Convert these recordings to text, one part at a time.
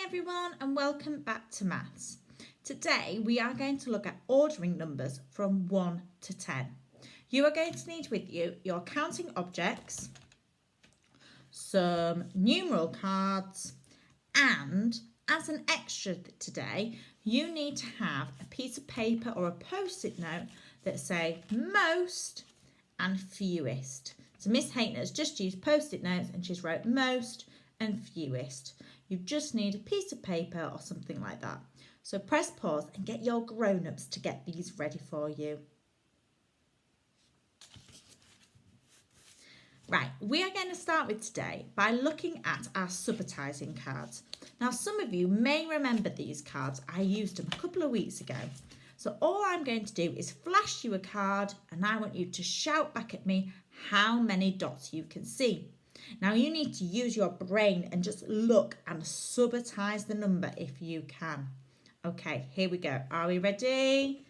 everyone and welcome back to Maths. Today we are going to look at ordering numbers from 1 to 10. You are going to need with you your counting objects, some numeral cards, and as an extra today you need to have a piece of paper or a post-it note that say most and fewest. So Miss Hayton has just used post-it notes and she's wrote most and fewest. You just need a piece of paper or something like that. So press pause and get your grown-ups to get these ready for you. Right, we are going to start with today by looking at our subitizing cards. Now some of you may remember these cards. I used them a couple of weeks ago. So all I'm going to do is flash you a card and I want you to shout back at me how many dots you can see. Now you need to use your brain and just look and subitize the number if you can. Okay, here we go. Are we ready?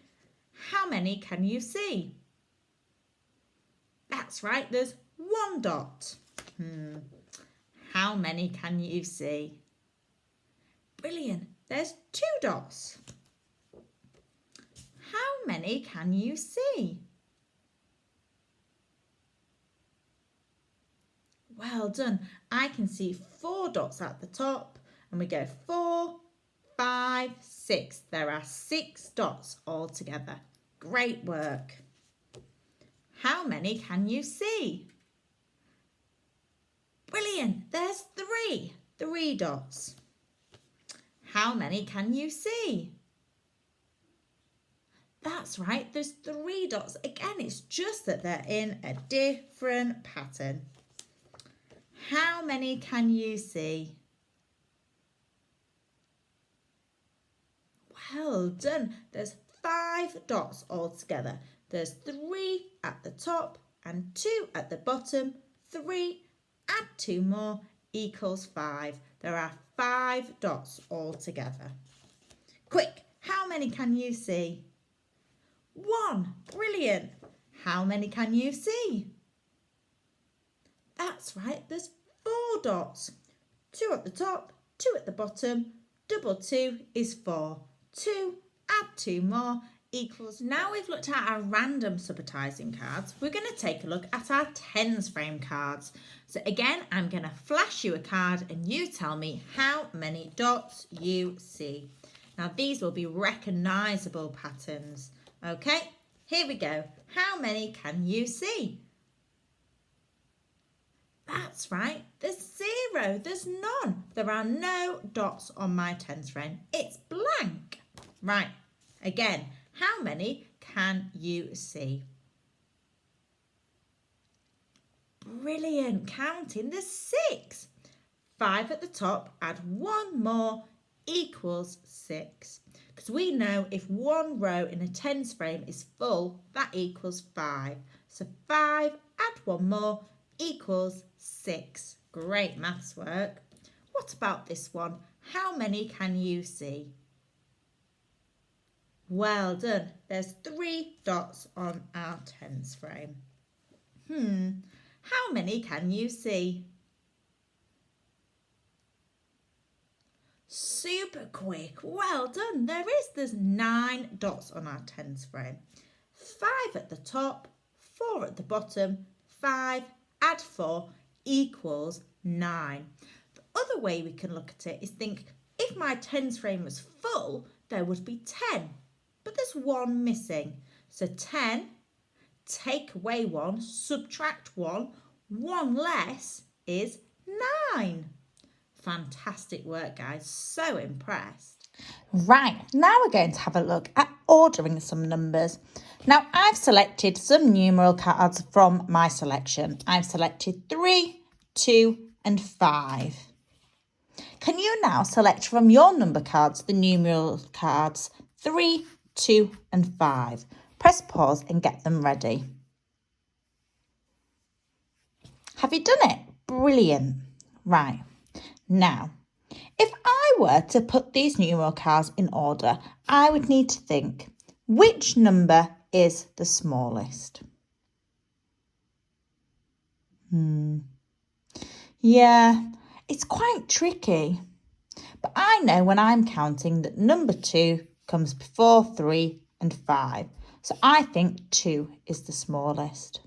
How many can you see? That's right, there's one dot. How many can you see? Brilliant, there's two dots. How many can you see? Well done. I can see 4 dots at the top and we go 4, 5, 6. There are 6 dots all together. Great work. How many can you see? Brilliant. There's 3 dots. How many can you see? That's right. There's 3 dots. Again, it's just that they're in a different pattern. How many can you see? Well done. There's 5 dots all together. There's 3 at the top and 2 at the bottom. 3, add 2 more equals 5. There are 5 dots all together. Quick, how many can you see? 1. Brilliant. How many can you see? That's right, there's 4 dots. 2 at the top, 2 at the bottom. Double 2 is 4. 2, add 2 more equals. Now we've looked at our random subitizing cards, we're going to take a look at our tens frame cards. So again, I'm going to flash you a card and you tell me how many dots you see. Now these will be recognisable patterns. Okay, here we go. How many can you see? That's right, there's 0, there's none. There are no dots on my tens frame. It's blank. Right, again, how many can you see? Brilliant, counting, there's 6. 5 at the top, add 1 more equals 6. Because we know if one row in a tens frame is full, that equals 5. So 5, add 1 more equals 6. Great maths work. What about this one? How many can you see? Well done. There's 3 dots on our tens frame. How many can you see? Super quick. Well done. There's 9 dots on our tens frame. 5 at the top, 4 at the bottom, 5 add 4 equals 9. The other way we can look at it is think if my tens frame was full, there would be 10, but there's 1 missing. So 10, take away 1, subtract 1, 1 less is 9. Fantastic work, guys. So impressed. Right, now we're going to have a look at ordering some numbers. Now, I've selected some numeral cards from my selection. I've selected 3, 2 and 5. Can you now select from your number cards the numeral cards 3, 2 and 5? Press pause and get them ready. Have you done it? Brilliant. Right, now, if I were to put these numeral cards in order, I would need to think, which number is the smallest? Yeah, it's quite tricky. But I know when I'm counting that number 2 comes before 3 and 5. So I think 2 is the smallest.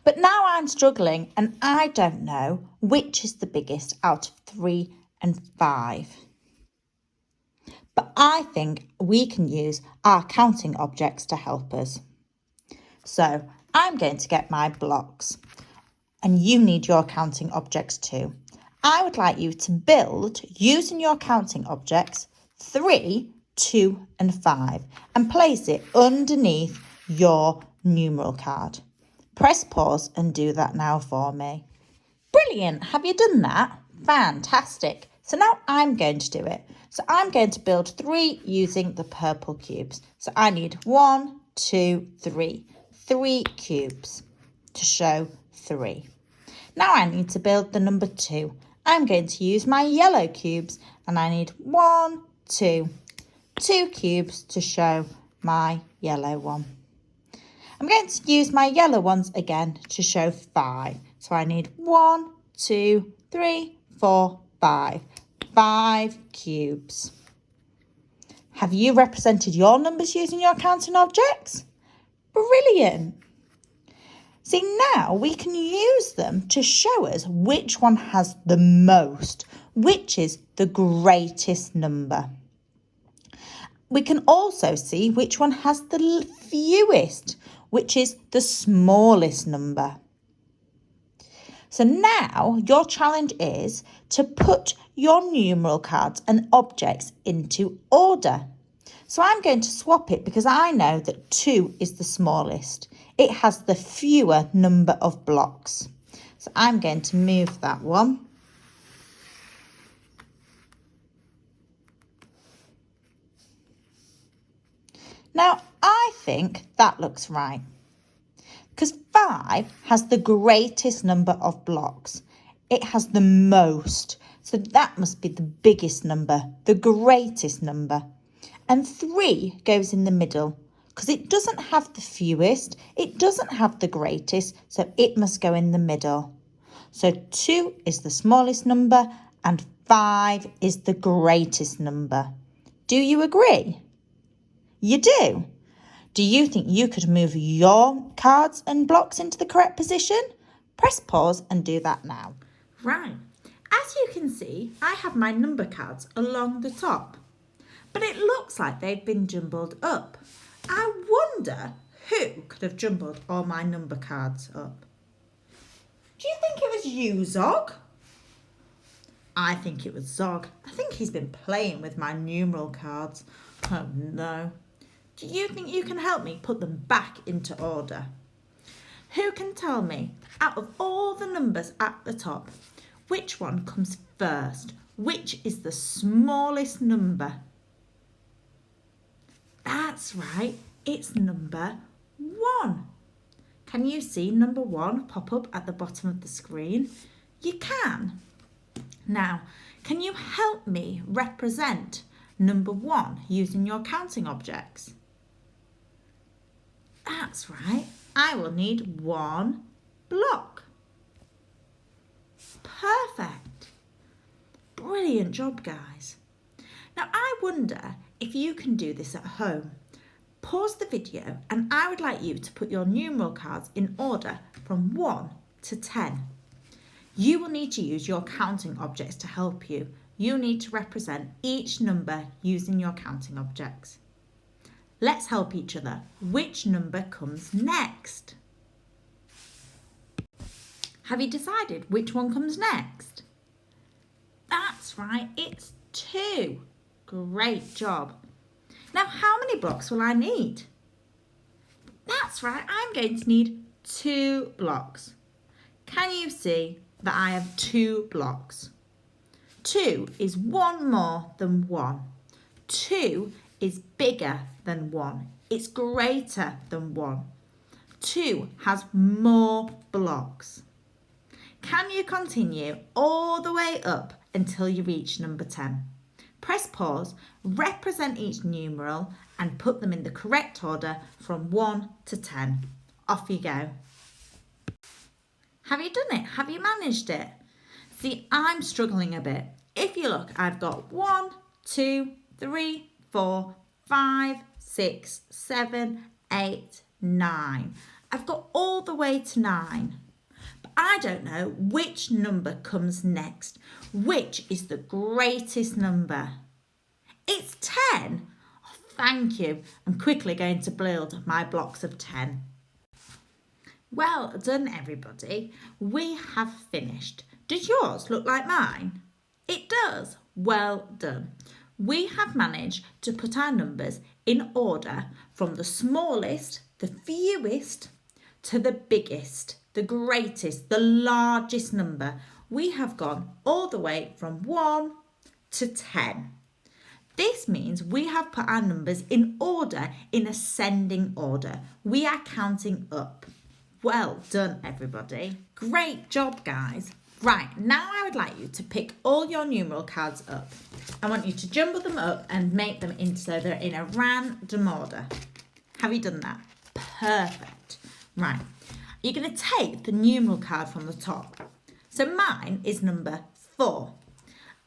But now I'm struggling and I don't know which is the biggest out of 3 and 5. But I think we can use our counting objects to help us. So I'm going to get my blocks, and you need your counting objects too. I would like you to build, using your counting objects, 3, 2 and 5 and place it underneath your numeral card. Press pause and do that now for me. Brilliant! Have you done that? Fantastic! So now I'm going to do it. So I'm going to build 3 using the purple cubes. So I need 1, 2, 3. 3 cubes to show 3. Now I need to build the number 2. I'm going to use my yellow cubes and I need 1, 2. 2 cubes to show my yellow one. I'm going to use my yellow ones again to show 5. So I need 1, 2, 3, 4, 5. 5 cubes. Have you represented your numbers using your counting objects? Brilliant. See, now we can use them to show us which one has the most, which is the greatest number. We can also see which one has the fewest, which is the smallest number. So now your challenge is to put your numeral cards and objects into order. So I'm going to swap it because I know that 2 is the smallest. It has the fewer number of blocks. So I'm going to move that one. Now I think that looks right, because 5 has the greatest number of blocks. It has the most, so that must be the biggest number, the greatest number. And 3 goes in the middle, because it doesn't have the fewest, it doesn't have the greatest, so it must go in the middle. So 2 is the smallest number and 5 is the greatest number. Do you agree? You do? Do you think you could move your cards and blocks into the correct position? Press pause and do that now. Right. As you can see, I have my number cards along the top, but it looks like they've been jumbled up. I wonder who could have jumbled all my number cards up. Do you think it was you, Zog? I think it was Zog. I think he's been playing with my numeral cards. Oh no. Do you think you can help me put them back into order? Who can tell me, out of all the numbers at the top, which one comes first? Which is the smallest number? That's right, it's number 1. Can you see number 1 pop up at the bottom of the screen? You can. Now, can you help me represent number 1 using your counting objects? That's right, I will need 1 block. Perfect. Brilliant job, guys. Now, I wonder if you can do this at home. Pause the video and I would like you to put your numeral cards in order from 1 to 10. You will need to use your counting objects to help you. You need to represent each number using your counting objects. Let's help each other. Which number comes next? Have you decided which one comes next? That's right, it's 2. Great job. Now, how many blocks will I need? That's right, I'm going to need 2 blocks. Can you see that I have 2 blocks? 2 is 1 more than 1. 2 is bigger than 1. It's greater than 1. 2 has more blocks. Can you continue all the way up until you reach number 10? Press pause, represent each numeral and put them in the correct order from 1 to 10. Off you go. Have you done it? Have you managed it? See, I'm struggling a bit. If you look, I've got 1, 2, 3, 4, 5, 6, 7, 8, 9. I've got all the way to 9. But I don't know which number comes next. Which is the greatest number? It's 10. Oh, thank you. I'm quickly going to build my blocks of 10. Well done, everybody. We have finished. Does yours look like mine? It does. Well done. We have managed to put our numbers in order from the smallest, the fewest, to the biggest, the greatest, the largest number. We have gone all the way from 1 to 10. This means we have put our numbers in order, in ascending order. We are counting up. Well done, everybody. Great job, guys. Right, now I would like you to pick all your numeral cards up. I want you to jumble them up and make them into so they're in a random order. Have you done that? Perfect. Right, you're going to take the numeral card from the top. So mine is number 4.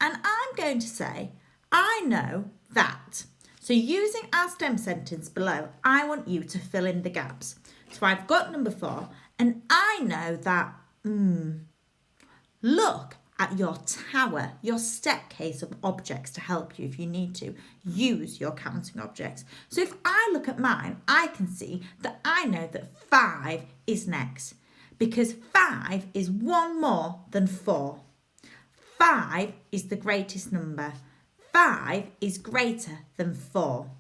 And I'm going to say, I know that. So using our stem sentence below, I want you to fill in the gaps. So I've got number 4 and I know that, look at your tower, your step case of objects to help you if you need to. Use your counting objects. So if I look at mine, I can see that I know that 5 is next because 5 is one more than 4. 5 is the greatest number. 5 is greater than 4.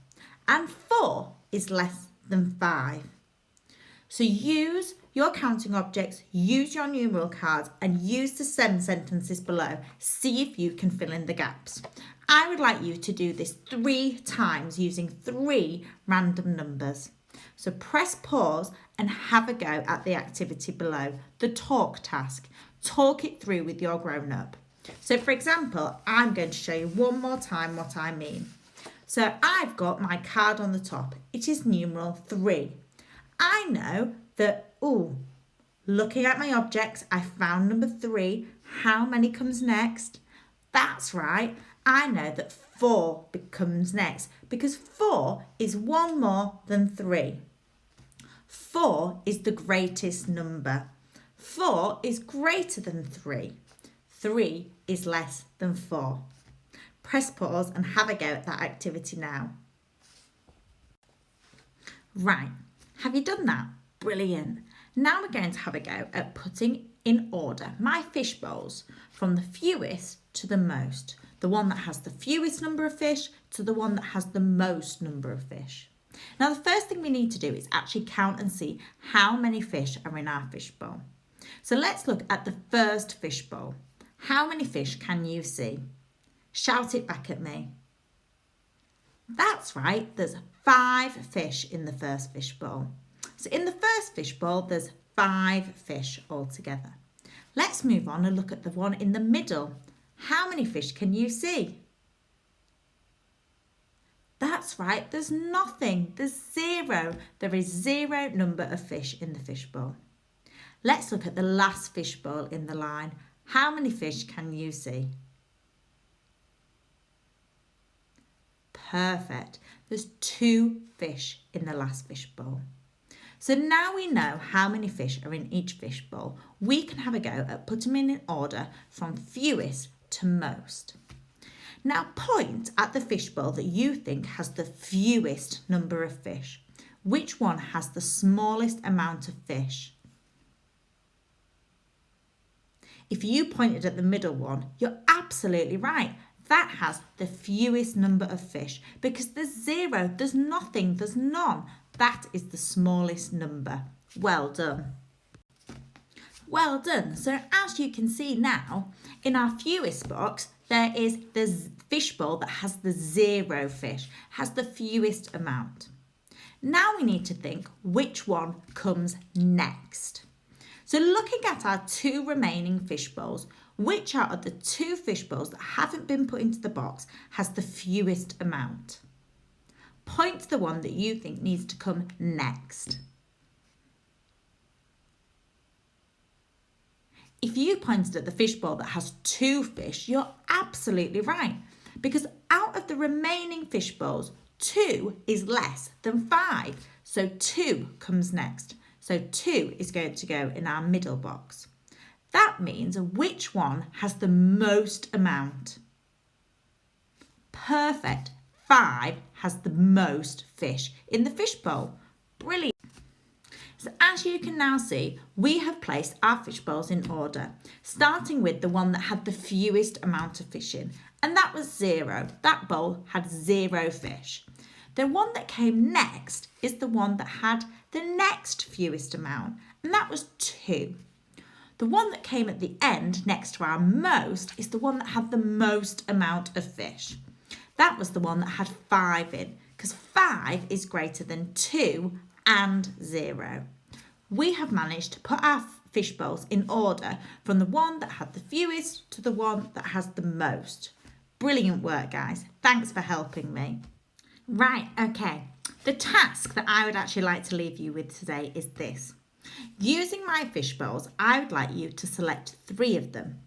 And 4 is less than 5. So use your counting objects, use your numeral cards and use the stem sentences below. See if you can fill in the gaps. I would like you to do this 3 times using 3 random numbers. So press pause and have a go at the activity below, the talk task. Talk it through with your grown-up. So for example, I'm going to show you one more time what I mean. So I've got my card on the top. It is numeral 3. I know that, looking at my objects, I found number 3. How many comes next? That's right. I know that 4 comes next because 4 is one more than 3. 4 is the greatest number. 4 is greater than 3. 3 is less than 4. Press pause and have a go at that activity now. Right. Have you done that? Brilliant. Now we're going to have a go at putting in order my fish bowls from the fewest to the most. The one that has the fewest number of fish to the one that has the most number of fish. Now the first thing we need to do is actually count and see how many fish are in our fish bowl. So let's look at the first fish bowl. How many fish can you see? Shout it back at me. That's right, there's 5 fish in the first fish bowl. So in the first fish bowl, there's 5 fish altogether. Let's move on and look at the one in the middle. How many fish can you see? That's right, there's nothing, there's 0. There is 0 number of fish in the fish bowl. Let's look at the last fish bowl in the line. How many fish can you see? Perfect. There's 2 fish in the last fish bowl. So now we know how many fish are in each fish bowl. We can have a go at putting them in order from fewest to most. Now point at the fish bowl that you think has the fewest number of fish. Which one has the smallest amount of fish? If you pointed at the middle one, you're absolutely right. That has the fewest number of fish because there's 0, there's nothing, there's none. That is the smallest number. Well done. Well done. So as you can see now, in our fewest box, there is the fish bowl that has the 0 fish, has the fewest amount. Now we need to think which one comes next. So looking at our 2 remaining fish bowls, which out of the 2 fish bowls that haven't been put into the box has the fewest amount? Point to the one that you think needs to come next. If you pointed at the fishbowl that has 2 fish, you're absolutely right. Because out of the remaining fish bowls, 2 is less than 5. So 2 comes next. So 2 is going to go in our middle box. That means which one has the most amount? Perfect. 5 has the most fish in the fish bowl. Brilliant. So as you can now see, we have placed our fish bowls in order, starting with the one that had the fewest amount of fish in, and that was 0. That bowl had 0 fish. The one that came next is the one that had the next fewest amount, and that was 2. The one that came at the end, next to our most, is the one that had the most amount of fish. That was the one that had 5 in, because 5 is greater than 2 and 0. We have managed to put our fish bowls in order from the one that had the fewest to the one that has the most. Brilliant work, guys. Thanks for helping me. Right, okay. The task that I would actually like to leave you with today is this. Using my fish bowls, I would like you to select 3 of them.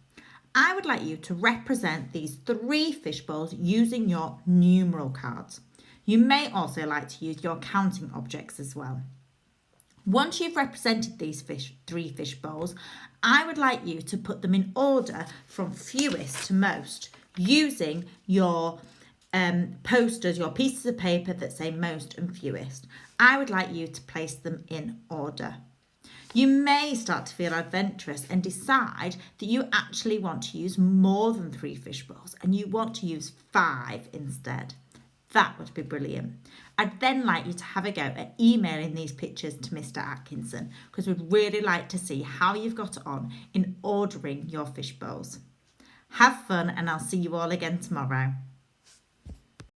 I would like you to represent these 3 fish bowls using your numeral cards. You may also like to use your counting objects as well. Once you've represented these 3 fish bowls, I would like you to put them in order from fewest to most using your posters, your pieces of paper that say most and fewest. I would like you to place them in order. You may start to feel adventurous and decide that you actually want to use more than 3 fish bowls and you want to use 5 instead. That would be brilliant. I'd then like you to have a go at emailing these pictures to Mr. Atkinson because we'd really like to see how you've got on in ordering your fish bowls. Have fun and I'll see you all again tomorrow.